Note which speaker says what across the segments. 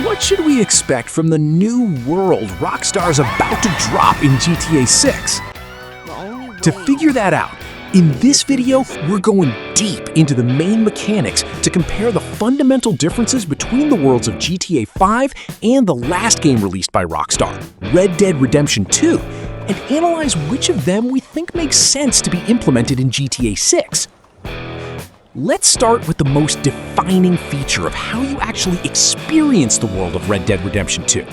Speaker 1: What should we expect from the new world Rockstar's about to drop in GTA 6? To figure that out, in this video, we're going deep into the main mechanics to compare the fundamental differences between the worlds of GTA 5 and the last game released by Rockstar, Red Dead Redemption 2, and analyze which of them we think makes sense to be implemented in GTA 6. Let's start with the most defining feature of how you actually experience the world of Red Dead Redemption 2.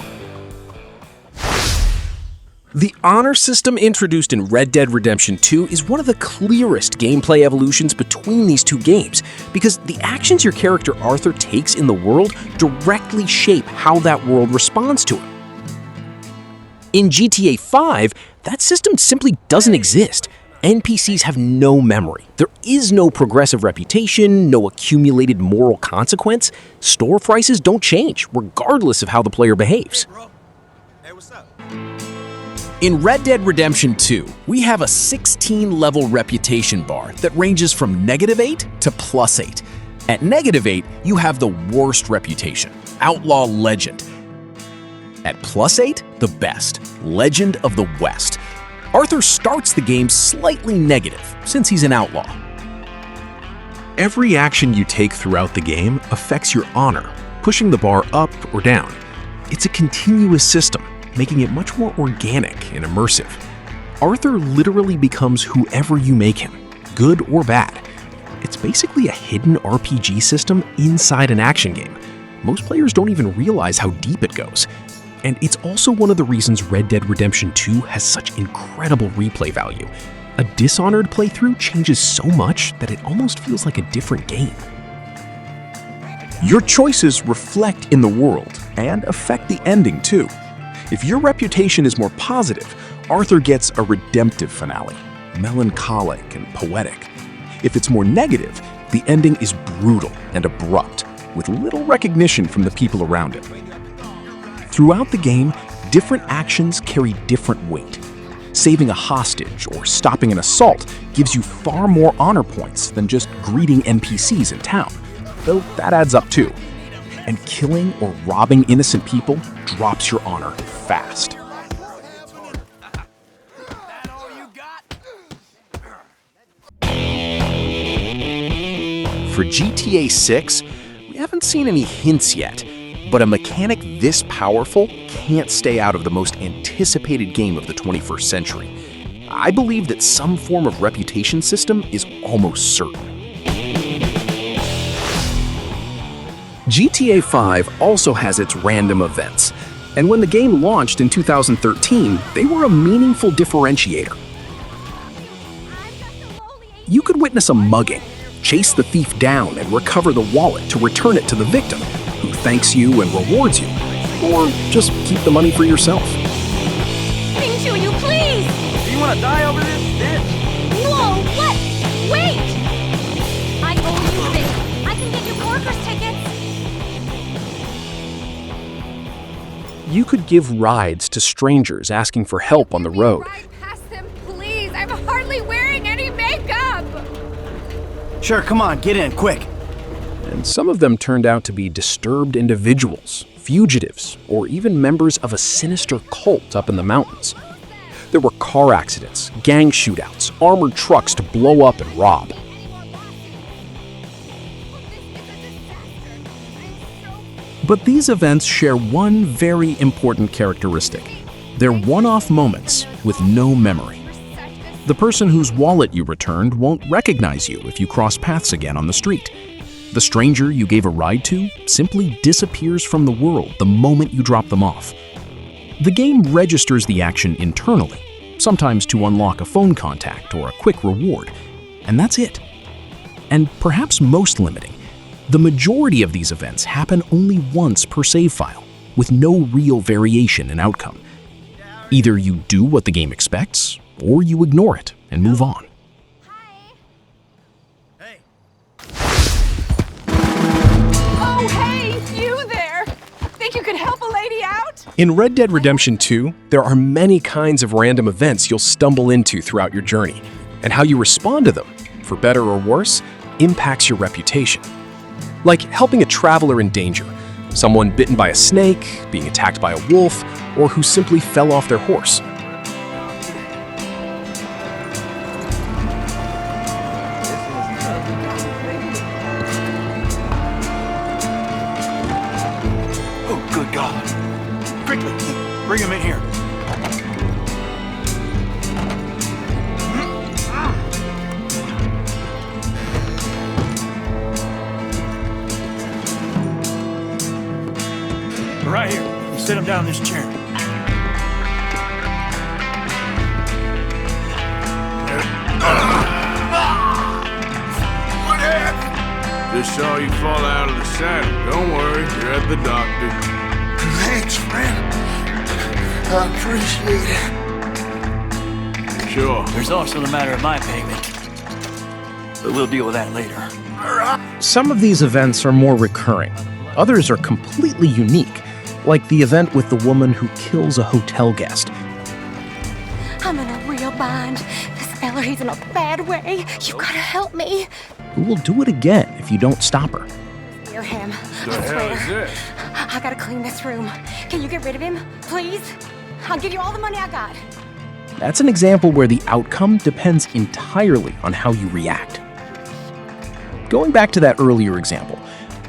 Speaker 1: The honor system introduced in Red Dead Redemption 2 is one of the clearest gameplay evolutions between these two games, because the actions your character Arthur takes in the world directly shape how that world responds to him. In GTA 5, that system simply doesn't exist. NPCs have no memory. There is no progressive reputation, no accumulated moral consequence. Store prices don't change, regardless of how the player behaves.
Speaker 2: Hey, what's up?
Speaker 1: In Red Dead Redemption 2, we have a 16-level reputation bar that ranges from -8 to +8. At -8, you have the worst reputation, Outlaw Legend. At +8, the best, Legend of the West. Arthur starts the game slightly negative, since he's an outlaw. Every action you take throughout the game affects your honor, pushing the bar up or down. It's a continuous system, making it much more organic and immersive. Arthur literally becomes whoever you make him, good or bad. It's basically a hidden RPG system inside an action game. Most players don't even realize how deep it goes. And it's also one of the reasons Red Dead Redemption 2 has such incredible replay value. A Dishonored playthrough changes so much that it almost feels like a different game. Your choices reflect in the world and affect the ending too. If your reputation is more positive, Arthur gets a redemptive finale, melancholic and poetic. If it's more negative, the ending is brutal and abrupt, with little recognition from the people around him. Throughout the game, different actions carry different weight. Saving a hostage or stopping an assault gives you far more honor points than just greeting NPCs in town, though that adds up too. And killing or robbing innocent people drops your honor fast. For GTA 6, we haven't seen any hints yet, but a mechanic this powerful can't stay out of the most anticipated game of the 21st century. I believe that some form of reputation system is almost certain. GTA 5 also has its random events, and when the game launched in 2013, they were a meaningful differentiator. You could witness a mugging, chase the thief down and recover the wallet to return it to the victim, who thanks you and rewards you, or just keep the money for yourself.
Speaker 3: Coming to you, please!
Speaker 2: Do you want to die over this, bitch?
Speaker 3: Whoa, what? Wait! I owe you this. I can get you workers' tickets.
Speaker 1: You could give rides to strangers asking for help on the road.
Speaker 3: Ride past them, please. I'm hardly wearing any makeup.
Speaker 2: Sure, come on, get in, quick.
Speaker 1: And some of them turned out to be disturbed individuals, fugitives, or even members of a sinister cult up in the mountains. There were car accidents, gang shootouts, armored trucks to blow up and rob. But these events share one very important characteristic. They're one-off moments with no memory. The person whose wallet you returned won't recognize you if you cross paths again on the street. The stranger you gave a ride to simply disappears from the world the moment you drop them off. The game registers the action internally, sometimes to unlock a phone contact or a quick reward, and that's it. And perhaps most limiting, the majority of these events happen only once per save file, with no real variation in outcome. Either you do what the game expects, or you ignore it and move on.
Speaker 3: Oh, hey, you there! Think you could help a lady out?
Speaker 1: In Red Dead Redemption 2, there are many kinds of random events you'll stumble into throughout your journey, and how you respond to them, for better or worse, impacts your reputation. Like helping a traveler in danger. Someone bitten by a snake, being attacked by a wolf, or who simply fell off their horse.
Speaker 2: Oh, good God. Quickly, bring him in here. Right here. You sit him down in this chair.
Speaker 4: What happened?
Speaker 5: Just saw you fall out of the saddle. Don't worry, you're at the doctor.
Speaker 4: Thanks, friend. I appreciate it.
Speaker 5: Sure.
Speaker 2: There's also the matter of my payment. But we'll deal with that later.
Speaker 1: Some of these events are more recurring. Others are completely unique, like the event with the woman who kills a hotel guest.
Speaker 3: I'm in a real bind. This feller, he's in a bad way. You gotta help me.
Speaker 1: Who will do it again if you don't stop her?
Speaker 3: Hear him.
Speaker 5: The
Speaker 3: I
Speaker 5: hell is
Speaker 3: swear.
Speaker 5: this?
Speaker 3: I gotta clean this room. Can you get rid of him, please? I'll give you all the money I got.
Speaker 1: That's an example where the outcome depends entirely on how you react. Going back to that earlier example,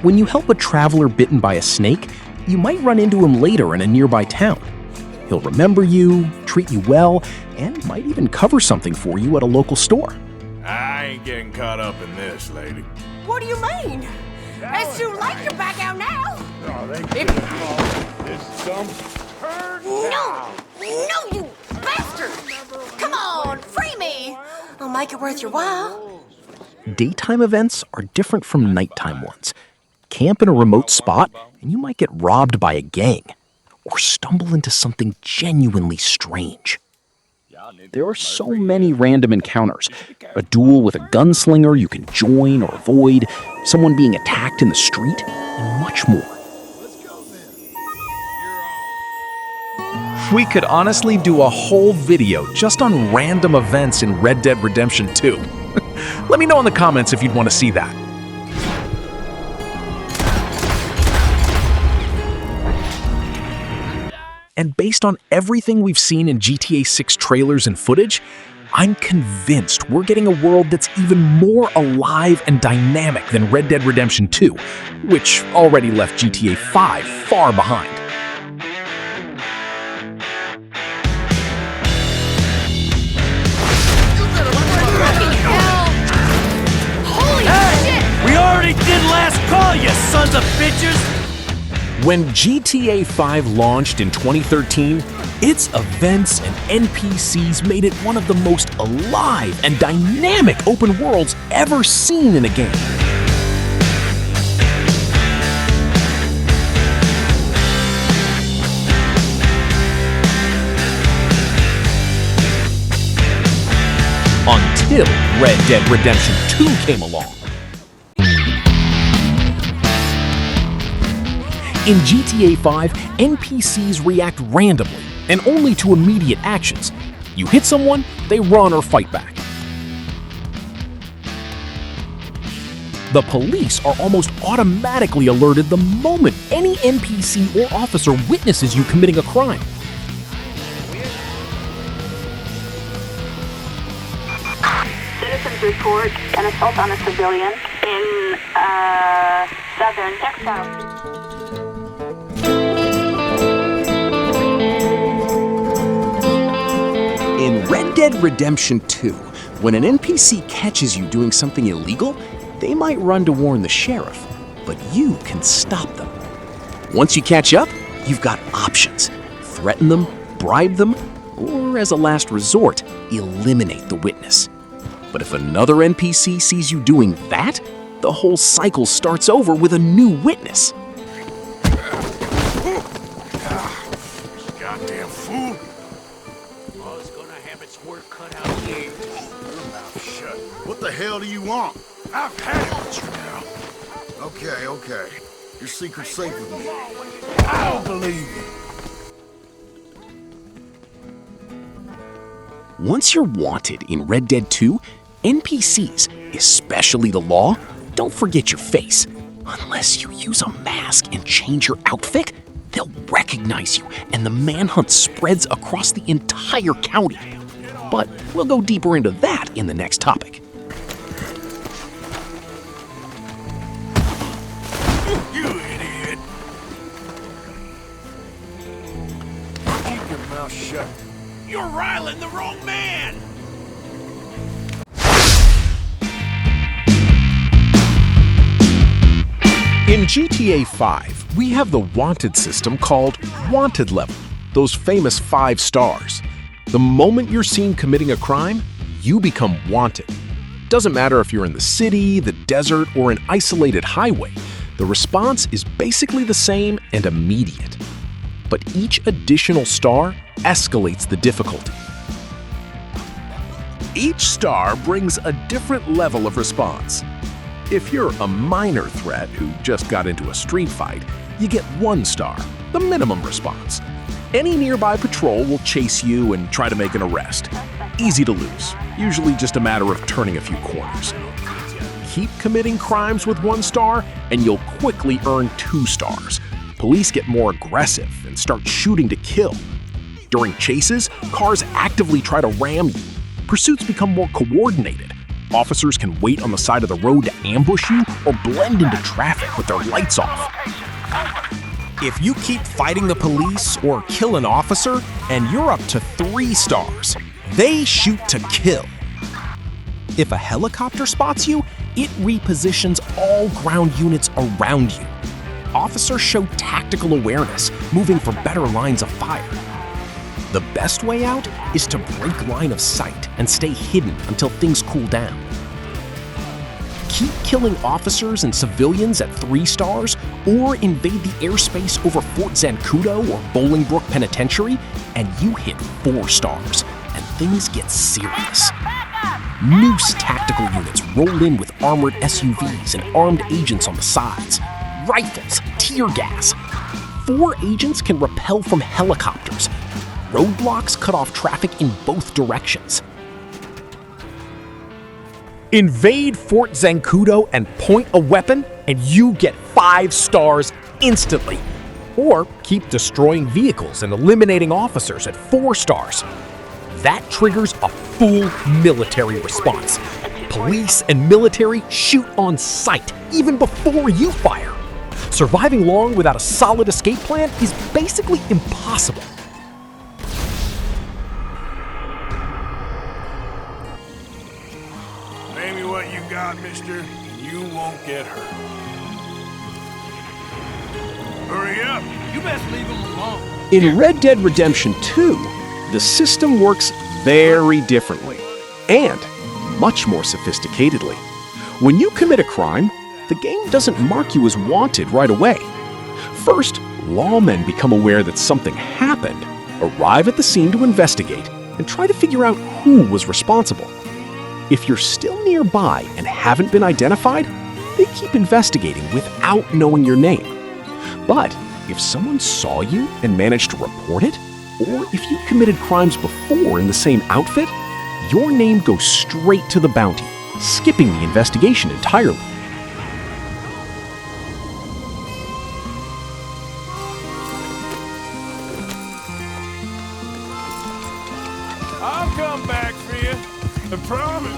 Speaker 1: when you help a traveler bitten by a snake, you might run into him later in a nearby town. He'll remember you, treat you well, and might even cover something for you at a local store.
Speaker 5: I ain't getting caught up in this, lady.
Speaker 3: What do you mean? It's too late to back out now. No, you bastard! Come on, free me. I'll make it worth your while.
Speaker 1: Daytime events are different from nighttime ones. Camp in a remote spot, and you might get robbed by a gang, or stumble into something genuinely strange. There are so many random encounters. A duel with a gunslinger you can join or avoid, someone being attacked in the street, and much more. We could honestly do a whole video just on random events in Red Dead Redemption 2. Let me know in the comments if you'd want to see that. And based on everything we've seen in GTA 6 trailers and footage, I'm convinced we're getting a world that's even more alive and dynamic than Red Dead Redemption 2, which already left GTA 5 far behind.
Speaker 3: Holy shit!
Speaker 2: We already did last call, you sons of bitches!
Speaker 1: When GTA 5 launched in 2013, its events and NPCs made it one of the most alive and dynamic open worlds ever seen in a game. Until Red Dead Redemption 2 came along. In GTA 5, NPCs react randomly and only to immediate actions. You hit someone, they run or fight back. The police are almost automatically alerted the moment any NPC or officer witnesses you committing a crime.
Speaker 6: Citizens report an assault on a civilian in southern Texas.
Speaker 1: In Red Dead Redemption 2, when an NPC catches you doing something illegal, they might run to warn the sheriff, but you can stop them. Once you catch up, you've got options. Threaten them, bribe them, or as a last resort, eliminate the witness. But if another NPC sees you doing that, the whole cycle starts over with a new witness.
Speaker 5: Goddamn fool.
Speaker 4: What the hell do you want?
Speaker 5: I've had it with you now.
Speaker 4: Okay. Your secret's safe with me.
Speaker 5: I don't believe you.
Speaker 1: Once you're wanted in Red Dead 2, NPCs, especially the law, don't forget your face. Unless you use a mask and change your outfit, they'll recognize you, and the manhunt spreads across the entire county. But we'll go deeper into that in the next topic.
Speaker 5: You idiot! Keep your mouth shut. You're riling the wrong man!
Speaker 1: In GTA 5, we have the wanted system called Wanted Level, those famous 5 stars. The moment you're seen committing a crime, you become wanted. Doesn't matter if you're in the city, the desert, or an isolated highway, the response is basically the same and immediate. But each additional star escalates the difficulty. Each star brings a different level of response. If you're a minor threat who just got into a street fight, you get 1 star, the minimum response. Any nearby patrol will chase you and try to make an arrest. Easy to lose, usually just a matter of turning a few corners. Keep committing crimes with 1 star, and you'll quickly earn 2 stars. Police get more aggressive and start shooting to kill. During chases, cars actively try to ram you. Pursuits become more coordinated. Officers can wait on the side of the road to ambush you or blend into traffic with their lights off. If you keep fighting the police or kill an officer, and you're up to 3 stars, they shoot to kill. If a helicopter spots you, it repositions all ground units around you. Officers show tactical awareness, moving for better lines of fire. The best way out is to break line of sight and stay hidden until things cool down. Keep killing officers and civilians at 3 stars, or invade the airspace over Fort Zancudo or Bolingbrook Penitentiary, and you hit 4 stars, and things get serious. Noose tactical units roll in with armored SUVs and armed agents on the sides. Rifles, tear gas. 4 agents can rappel from helicopters. Roadblocks cut off traffic in both directions. Invade Fort Zancudo and point a weapon, and you get 5 stars instantly. Or keep destroying vehicles and eliminating officers at 4 stars. That triggers a full military response. Police and military shoot on sight even before you fire. Surviving long without a solid escape plan is basically impossible.
Speaker 5: Name me what you got, mister, and you won't get hurt. Hurry up! You best leave him alone.
Speaker 1: In Red Dead Redemption 2, the system works very differently and much more sophisticatedly. When you commit a crime, the game doesn't mark you as wanted right away. First, lawmen become aware that something happened, arrive at the scene to investigate, and try to figure out who was responsible. If you're still nearby and haven't been identified, they keep investigating without knowing your name. But if someone saw you and managed to report it, or if you committed crimes before in the same outfit, your name goes straight to the bounty, skipping the investigation entirely.
Speaker 5: I'll come back for you. I promise.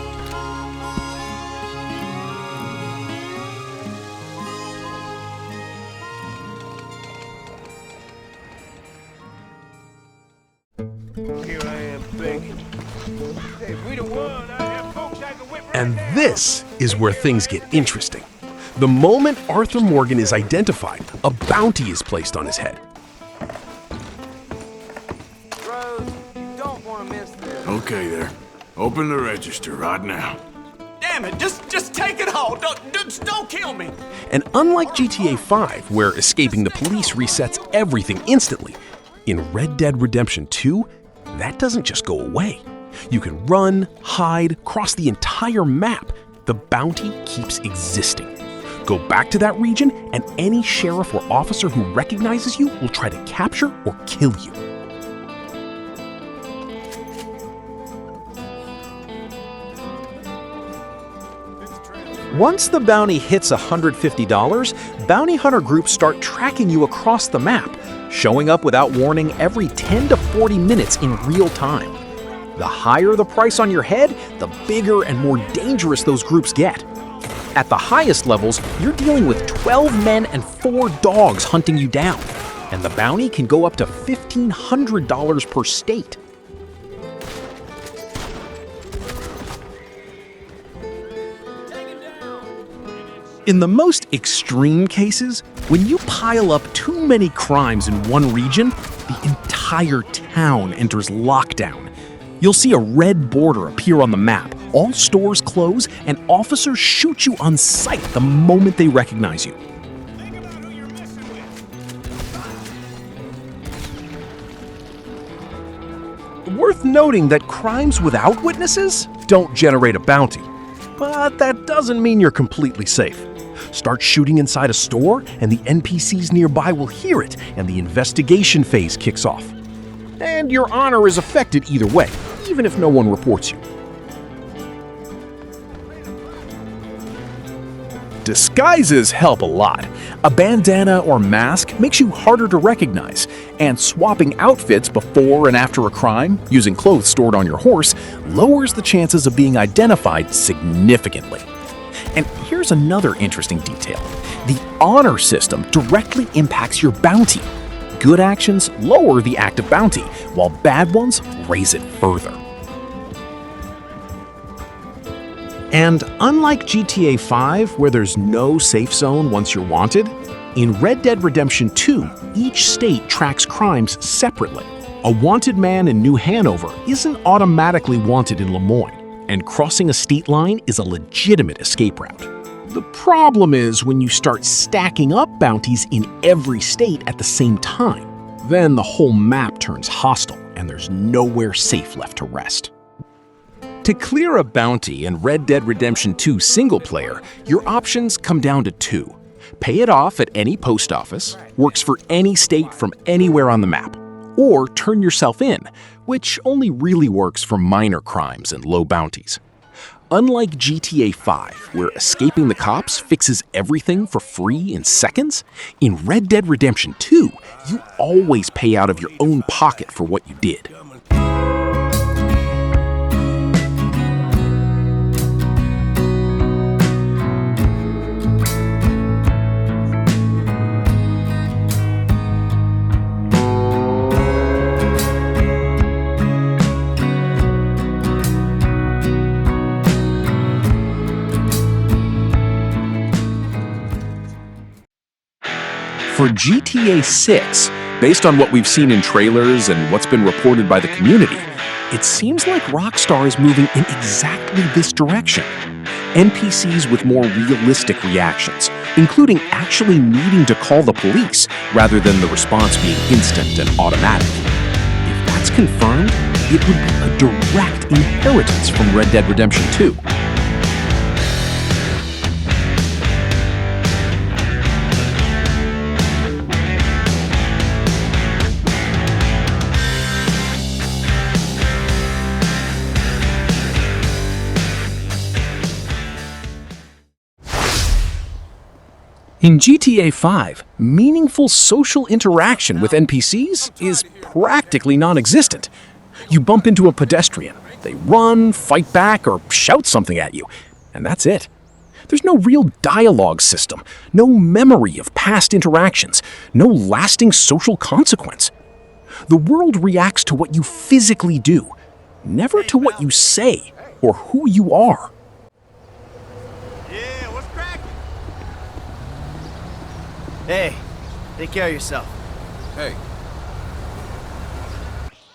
Speaker 5: Here I am thinking. Hey, if we'd have won, I'd have folks I could whip.
Speaker 1: And this is where things get interesting. The moment Arthur Morgan is identified, a bounty is placed on his head.
Speaker 7: Rose, you don't want to miss this.
Speaker 5: Okay there. Open the register right now.
Speaker 7: Damn it, just take it all. Don't kill me.
Speaker 1: And unlike GTA 5, where escaping the police resets everything instantly, in Red Dead Redemption 2, that doesn't just go away. You can run, hide, cross the entire map. The bounty keeps existing. Go back to that region, and any sheriff or officer who recognizes you will try to capture or kill you.
Speaker 8: Once the bounty hits $150, bounty hunter groups start tracking you across the map, showing up without warning every 10 to 40 minutes in real time. The higher the price on your head, the bigger and more dangerous those groups get. At the highest levels, you're dealing with 12 men and 4 dogs hunting you down, and the bounty can go up to $1,500 per state.
Speaker 1: In the most extreme cases, when you pile up too many crimes in one region, the entire town enters lockdown. You'll see a red border appear on the map, all stores close, and officers shoot you on sight the moment they recognize you.
Speaker 9: Worth noting that crimes without witnesses don't generate a bounty. But that doesn't mean you're completely safe. Start shooting inside a store, and the NPCs nearby will hear it, and the investigation phase kicks off.
Speaker 1: And your honor is affected either way, even if no one reports you.
Speaker 9: Disguises help a lot. A bandana or mask makes you harder to recognize, and swapping outfits before and after a crime, using clothes stored on your horse, lowers the chances of being identified significantly. And here's another interesting detail. The honor system directly impacts your bounty. Good actions lower the active bounty, while bad ones raise it further.
Speaker 1: And unlike GTA 5, where there's no safe zone once you're wanted, in Red Dead Redemption 2, each state tracks crimes separately. A wanted man in New Hanover isn't automatically wanted in Lemoyne, and crossing a state line is a legitimate escape route. The problem is when you start stacking up bounties in every state at the same time. Then the whole map turns hostile, and there's nowhere safe left to rest. To clear a bounty in Red Dead Redemption 2 single player, your options come down to 2. Pay it off at any post office, works for any state from anywhere on the map, or turn yourself in, which only really works for minor crimes and low bounties. Unlike GTA 5, where escaping the cops fixes everything for free in seconds, in Red Dead Redemption 2, you always pay out of your own pocket for what you did. For GTA 6, based on what we've seen in trailers and what's been reported by the community, it seems like Rockstar is moving in exactly this direction. NPCs with more realistic reactions, including actually needing to call the police rather than the response being instant and automatic. If that's confirmed, it would be a direct inheritance from Red Dead Redemption 2. In GTA 5, meaningful social interaction with NPCs is practically non-existent. You bump into a pedestrian, they run, fight back, or shout something at you, and that's it. There's no real dialogue system, no memory of past interactions, no lasting social consequence. The world reacts to what you physically do, never to what you say or who you are.
Speaker 10: Hey, take care of yourself.
Speaker 4: Hey.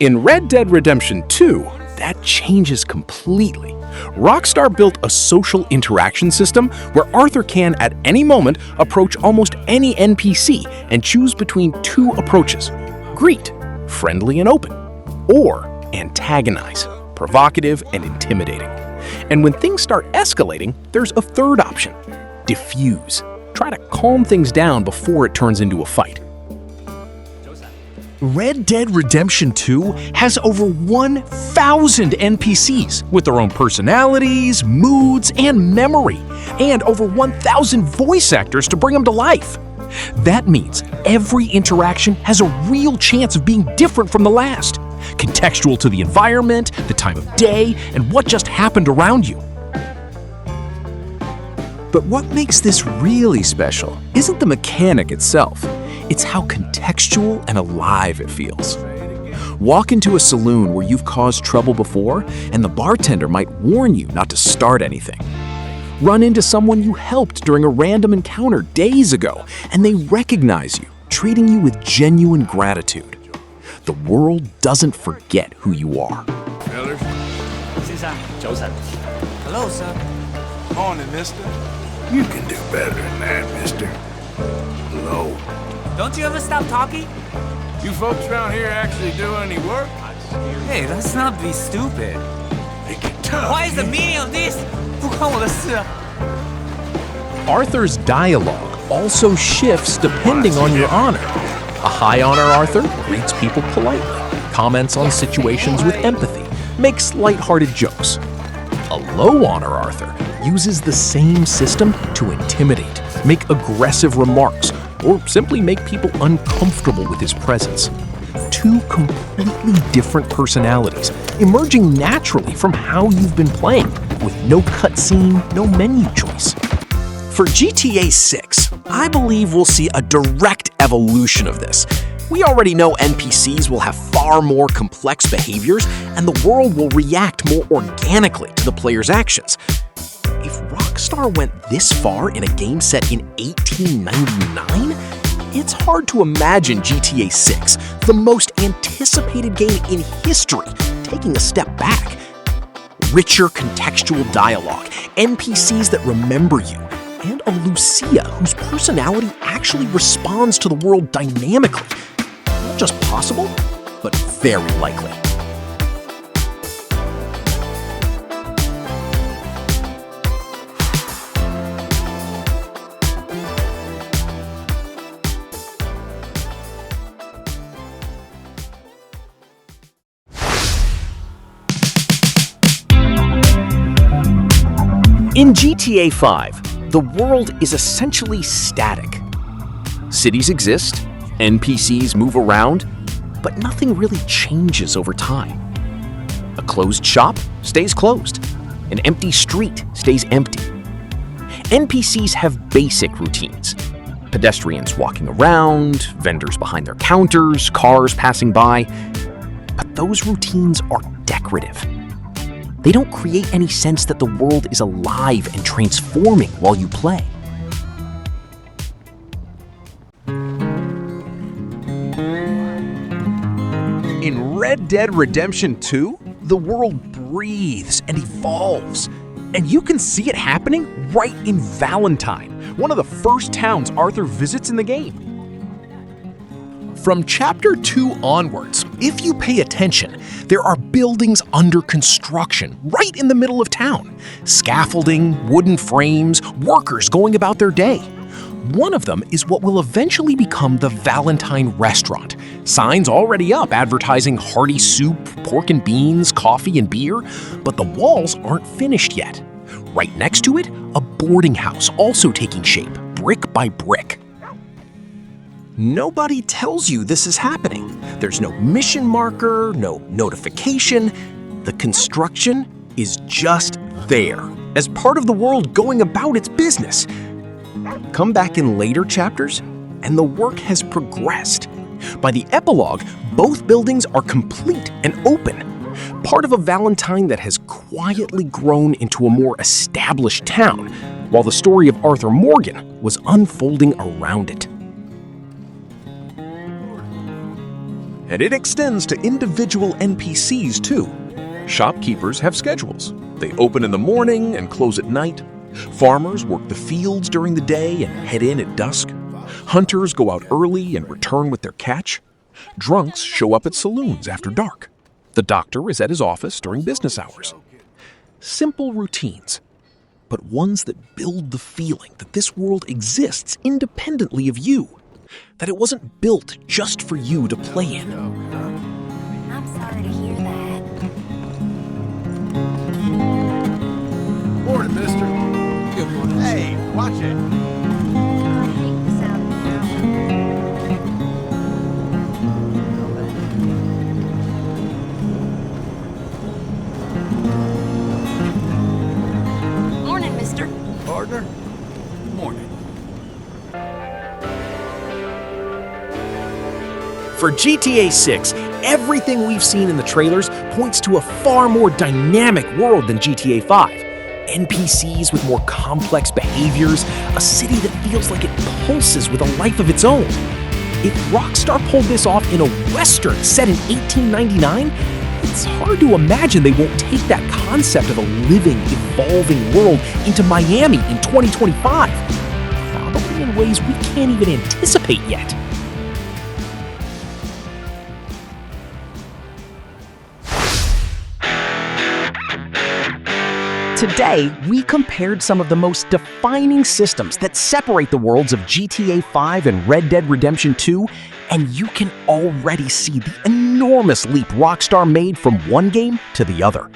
Speaker 1: In Red Dead Redemption 2, that changes completely. Rockstar built a social interaction system where Arthur can, at any moment, approach almost any NPC and choose between 2 approaches. Greet, friendly and open, or antagonize, provocative and intimidating. And when things start escalating, there's a third option, diffuse. Try to calm things down before it turns into a fight. Red Dead Redemption 2 has over 1,000 NPCs with their own personalities, moods, and memory, and over 1,000 voice actors to bring them to life. That means every interaction has a real chance of being different from the last, contextual to the environment, the time of day, and what just happened around you. But what makes this really special isn't the mechanic itself. It's how contextual and alive it feels. Walk into a saloon where you've caused trouble before, and the bartender might warn you not to start anything. Run into someone you helped during a random encounter days ago, and they recognize you, treating you with genuine gratitude. The world doesn't forget who you are.
Speaker 5: Fellas,
Speaker 10: 先生，早晨。Hello, sir.
Speaker 5: morning, mister. You can do better than that, mister. Low.
Speaker 10: Don't you ever stop talking?
Speaker 5: You folks around here actually do any work?
Speaker 10: Hey, let's not be stupid.
Speaker 5: Make it tough.
Speaker 10: What is the meaning of this? 不关我的事啊。
Speaker 1: Arthur's dialogue also shifts depending on your honor. A high honor Arthur greets people politely, comments on situations with empathy, makes lighthearted jokes. A low honor Arthur uses the same system to intimidate, make aggressive remarks, or simply make people uncomfortable with his presence. Two completely different personalities, emerging naturally from how you've been playing, with no cutscene, no menu choice. For GTA 6, I believe we'll see a direct evolution of this. We already know NPCs will have far more complex behaviors, and the world will react more organically to the player's actions. If Rockstar went this far in a game set in 1899, it's hard to imagine GTA 6, the most anticipated game in history, taking a step back. Richer contextual dialogue, NPCs that remember you, and a Lucia whose personality actually responds to the world dynamically. Not just possible, but very likely. In GTA 5, the world is essentially static. Cities exist, NPCs move around, but nothing really changes over time. A closed shop stays closed. An empty street stays empty. NPCs have basic routines. Pedestrians walking around, vendors behind their counters, cars passing by. But those routines are decorative. They don't create any sense that the world is alive and transforming while you play. In Red Dead Redemption 2, the world breathes and evolves. And you can see it happening right in Valentine, one of the first towns Arthur visits in the game. From Chapter 2 onwards, if you pay attention, there are buildings under construction right in the middle of town. Scaffolding, wooden frames, workers going about their day. One of them is what will eventually become the Valentine Restaurant. Signs already up advertising hearty soup, pork and beans, coffee and beer, but the walls aren't finished yet. Right next to it, a boarding house also taking shape, brick by brick. Nobody tells you this is happening. There's no mission marker, no notification. The construction is just there, as part of the world going about its business. Come back in later chapters, and the work has progressed. By the epilogue, both buildings are complete and open, part of a Valentine that has quietly grown into a more established town, while the story of Arthur Morgan was unfolding around it. And it extends to individual NPCs too. Shopkeepers have schedules. They open in the morning and close at night. Farmers work the fields during the day and head in at dusk. Hunters go out early and return with their catch. Drunks show up at saloons after dark. The doctor is at his office during business hours. Simple routines, but ones that build the feeling that this world exists independently of you.
Speaker 8: that it wasn't built just for you to play in.
Speaker 3: I'm sorry to hear that.
Speaker 5: Morning, mister.
Speaker 7: Good morning.
Speaker 5: Hey, watch it.
Speaker 3: I hate the sound of that. Morning, mister.
Speaker 5: Partner?
Speaker 7: Morning.
Speaker 8: For GTA 6, everything we've seen in the trailers points to a far more dynamic world than GTA 5. NPCs with more complex behaviors, a city that feels like it pulses with a life of its own. If Rockstar pulled this off in a Western set in 1899, it's hard to imagine they won't take that concept of a living, evolving world into Miami in 2025. Probably in ways we can't even anticipate yet. Today, we compared some of the most defining systems that separate the worlds of GTA 5 and Red Dead Redemption 2, and you can already see the enormous leap Rockstar made from one game to the other.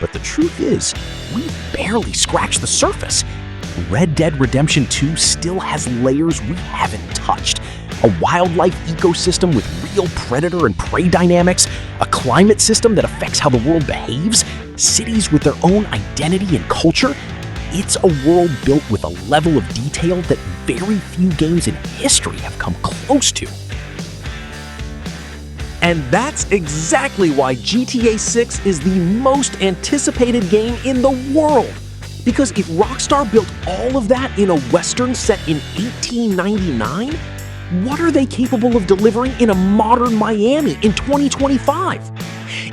Speaker 8: But the truth is, we barely scratched the surface. Red Dead Redemption 2 still has layers we haven't touched. A wildlife ecosystem with real predator and prey dynamics, a climate system that affects how the world behaves, cities with their own identity and culture. It's a world built with a level of detail that very few games in history have come close to. And that's exactly why GTA 6 is the most anticipated game in the world. Because if Rockstar built all of that in a Western set in 1899, what are they capable of delivering in a modern Miami in 2025?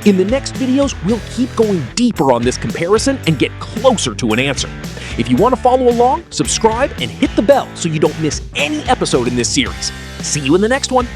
Speaker 8: In the next videos, we'll keep going deeper on this comparison and get closer to an answer. If you want to follow along, subscribe and hit the bell so you don't miss any episode in this series. See you in the next one.